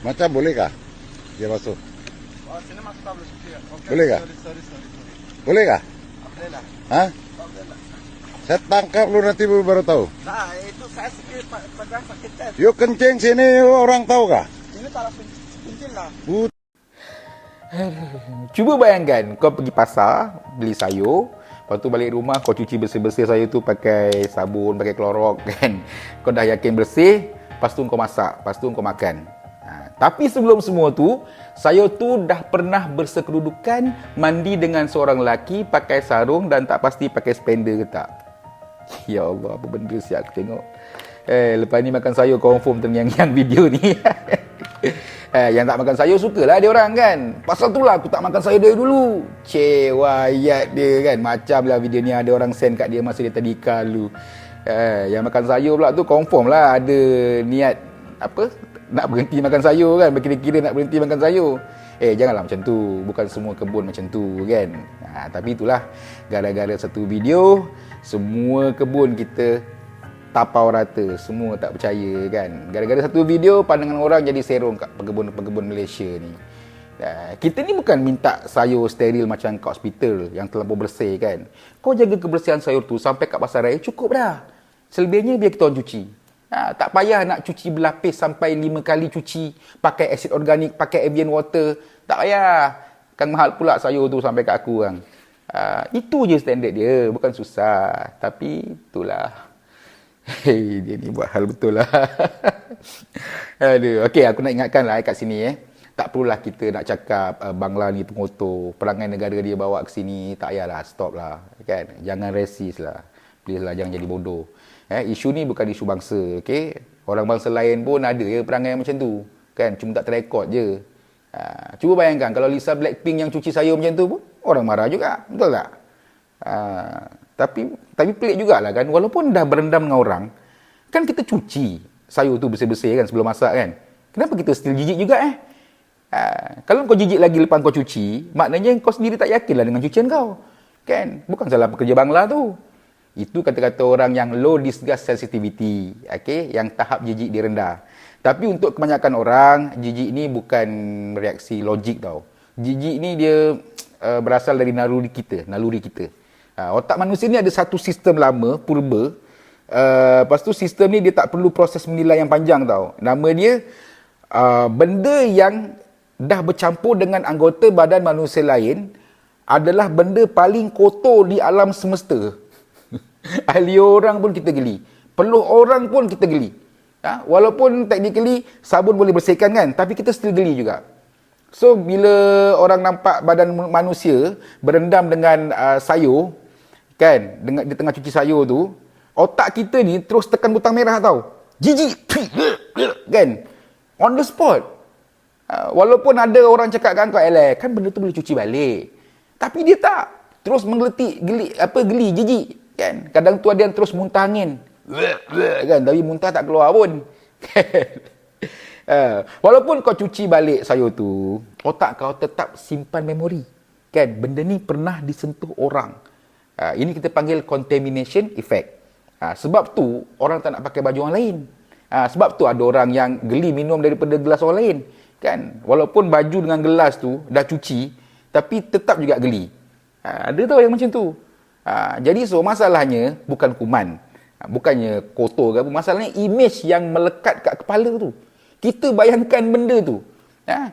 Macam bolehkah dia masuk? Oh, sini masuk tak boleh setia. Okay, Boleh kah? Sorry. Bolehkah? Boleh lah. Hah? Boleh lah. Saya tangkap lu nanti baru tahu. Nah, itu saya sedikit pegang sakit tes. Yuk kencing sini orang tahu kah? Ini tak langsung kuncil lah. Cuba bayangkan kau pergi pasar beli sayur, lepas tu balik rumah kau cuci bersih-bersih sayur tu pakai sabun, pakai Clorox kan. Kau dah yakin bersih, lepas tu kau masak, lepas tu kau makan. Tapi sebelum semua tu, sayur tu dah pernah bersekedudukan mandi dengan seorang lelaki pakai sarung dan tak pasti pakai spender ke tak. Ya Allah, apa benda siap aku tengok. Lepas ni makan sayur confirm terngiang-ngiang video ni. Yang tak makan sayur sukalah dia orang kan. Pasal tu lah aku tak makan sayur dari dulu. Cewayat dia kan. Macam lah video ni ada orang send kat dia masa dia tadika dulu. Yang makan sayur pula tu confirm lah ada niat apa? Nak berhenti makan sayur kan. Berkira-kira nak berhenti makan sayur. Janganlah macam tu. Bukan semua kebun macam tu kan. Tapi itulah. Gara-gara satu video, semua kebun kita tapau rata. Semua tak percaya kan. Gara-gara satu video, pandangan orang jadi serong kat pekebun-pekebun Malaysia ni. Kita ni bukan minta sayur steril macam kat hospital yang terlampau bersih kan. Kau jaga kebersihan sayur tu sampai kat pasar raya cukup dah. Selebihnya biar kita orang cuci. Tak payah nak cuci berlapis sampai 5 kali cuci. Pakai asid organik, pakai Evian water. Tak payah. Kan mahal pula sayur tu sampai kat aku kan. Itu je standard dia. Bukan susah. Tapi itulah. Dia ni buat hal betul lah. Aduh. Okey, aku nak ingatkan lah kat sini tak perlulah kita nak cakap Bangla ni pengotor. Perangai negara dia bawa ke sini. Tak payahlah. Stop lah. Kan? Jangan resis lah. Please lah, jangan jadi bodoh. Isu ni bukan isu bangsa, okey? Orang bangsa lain pun ada ya perangai macam tu, kan? Cuma tak terekod je. Cuba bayangkan kalau Lisa Blackpink yang cuci sayur macam tu pun orang marah juga, betul tak? Tapi pelik jugalah kan, walaupun dah berendam dengan orang, kan kita cuci sayur tu bersih-bersih kan sebelum masak kan. Kenapa kita still jijik juga Kalau kau jijik lagi lepas kau cuci, maknanya kau sendiri tak yakinlah dengan cucian kau. Kan? Bukan salah pekerja Bangla tu. Itu kata-kata orang yang low disgust sensitivity, okay? Yang tahap jijik dia rendah. Tapi untuk kebanyakan orang, jijik ni bukan reaksi logik tau. Jijik ni dia berasal dari naluri kita. Otak manusia ni ada satu sistem lama, purba. Lepas tu sistem ni dia tak perlu proses menilai yang panjang tau. Nama dia benda yang dah bercampur dengan anggota badan manusia lain adalah benda paling kotor di alam semesta. Ahli orang pun kita geli. Peluh orang pun kita geli. Walaupun technically sabun boleh bersihkan kan, tapi kita still geli juga. So bila orang nampak badan manusia berendam dengan sayur kan, di tengah cuci sayur tu, otak kita ni terus tekan butang merah tau. Jijik. Kan? On the spot. Walaupun ada orang cakap kan kau kan benda tu boleh cuci balik. Tapi dia tak. Terus menggeletik, geli, jijik. Kan? Kadang tu ada yang terus muntah angin. Kan? Tapi muntah tak keluar pun. Walaupun kau cuci balik sayur tu, otak kau tetap simpan memori. Kan? Benda ni pernah disentuh orang. Ini kita panggil contamination effect. Sebab tu, orang tak nak pakai baju orang lain. Sebab tu ada orang yang geli minum daripada gelas orang lain. Kan? Walaupun baju dengan gelas tu dah cuci, tapi tetap juga geli. Ada tau yang macam tu. Jadi masalahnya bukan kuman. Bukannya kotor ke apa. Masalahnya image yang melekat kat kepala tu. Kita bayangkan benda tu.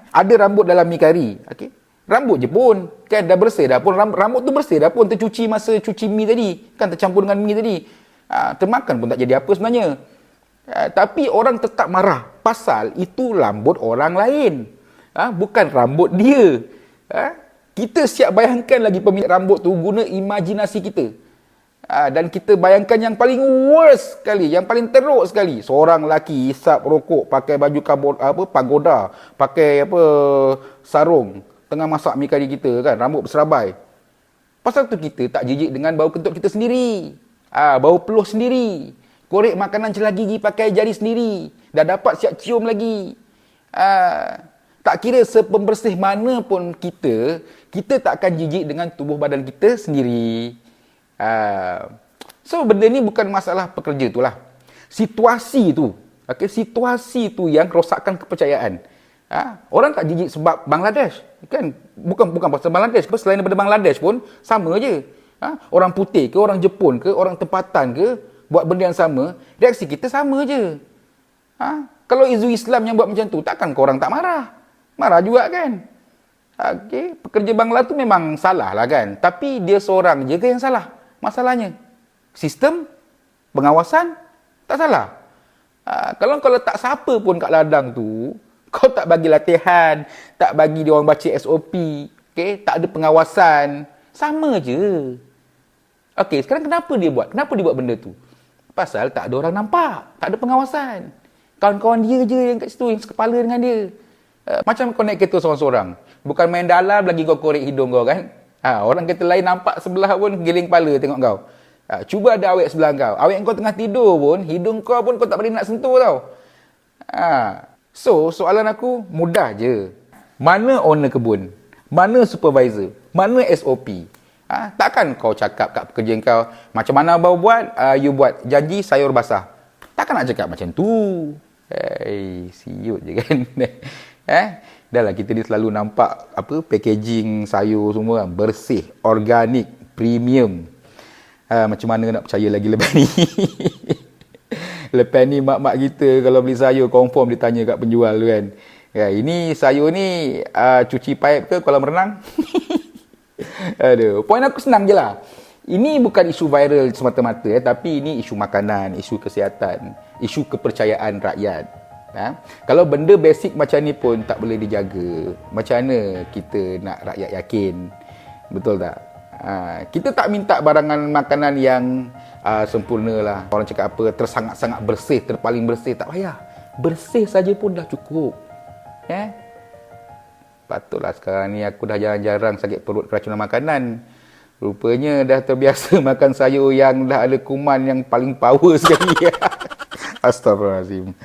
Ada rambut dalam mi kari. Okay? Rambut je pun. Kan dah bersih dah pun. Rambut tu bersih dah pun. Tercuci masa cuci mi tadi. Kan tercampur dengan mi tadi. Termakan pun tak jadi apa sebenarnya. Tapi orang tetap marah. Pasal itu rambut orang lain. Bukan rambut dia. Kita siap bayangkan lagi pemilik rambut tu guna imajinasi kita. Dan kita bayangkan yang paling worst sekali, yang paling teruk sekali. Seorang lelaki hisap rokok, pakai baju pagoda, pakai sarung, tengah masak mi kari kita kan, rambut berserabai. Pasal tu kita tak jijik dengan bau kentut kita sendiri. Bau peluh sendiri. Korek makanan celah gigi pakai jari sendiri. Dah dapat siap cium lagi. Tak kira sepembersih mana pun kita tak akan jijik dengan tubuh badan kita sendiri. So, benda ni bukan masalah pekerja tu lah. Situasi tu yang rosakkan kepercayaan. Orang tak jijik sebab Bangladesh. Kan? Bukan pasal Bangladesh. Selain daripada Bangladesh pun, sama je. Orang putih ke, orang Jepun ke, orang tempatan ke, buat benda yang sama, reaksi kita sama je. Kalau isu Islam yang buat macam tu, takkan korang tak marah? Marah juga kan? Okey, pekerja Bangla tu memang salah lah kan. Tapi dia seorang je ke yang salah? Masalahnya. Sistem pengawasan tak salah. Kalau letak siapa pun kat ladang tu, kau tak bagi latihan, tak bagi dia orang baca SOP, okay? Tak ada pengawasan, sama je. Okey, sekarang kenapa dia buat? Kenapa dia buat benda tu? Pasal tak ada orang nampak, tak ada pengawasan. Kawan-kawan dia je yang kat situ, yang sekepala dengan dia. Macam kau naik kereta seorang-seorang. Bukan main dalam lagi kau korek hidung kau kan. Orang kereta lain nampak sebelah pun giling kepala tengok kau. Cuba ada awek sebelah kau. Awek kau tengah tidur pun, hidung kau pun kau tak boleh nak sentuh tau. So, soalan aku mudah je. Mana owner kebun? Mana supervisor? Mana SOP? Takkan kau cakap kat pekerja kau, macam mana abang buat? You buat janji sayur basah. Takkan nak cakap macam tu. Siut je kan. Dah lah, kita ni selalu nampak packaging sayur semua bersih, organik, premium. Macam mana nak percaya lagi lepas ni? Lepas ni mak-mak kita kalau beli sayur confirm ditanya kat penjual tu kan. Ini sayur ni cuci paip ke kolam renang? Aduh, poin aku senang je lah. Ini bukan isu viral semata-mata, tapi ini isu makanan, isu kesihatan, isu kepercayaan rakyat. Kalau benda basic macam ni pun tak boleh dijaga, macam mana kita nak rakyat yakin? Betul tak? Kita tak minta barangan makanan yang sempurna lah. Orang cakap apa, tersangat-sangat bersih, terpaling bersih. Tak payah. Bersih saja pun dah cukup. Patutlah sekarang ni aku dah jarang-jarang sakit perut keracunan makanan. Rupanya dah terbiasa makan sayur yang dah ada kuman yang paling power sekali. Astaghfirullahaladzim.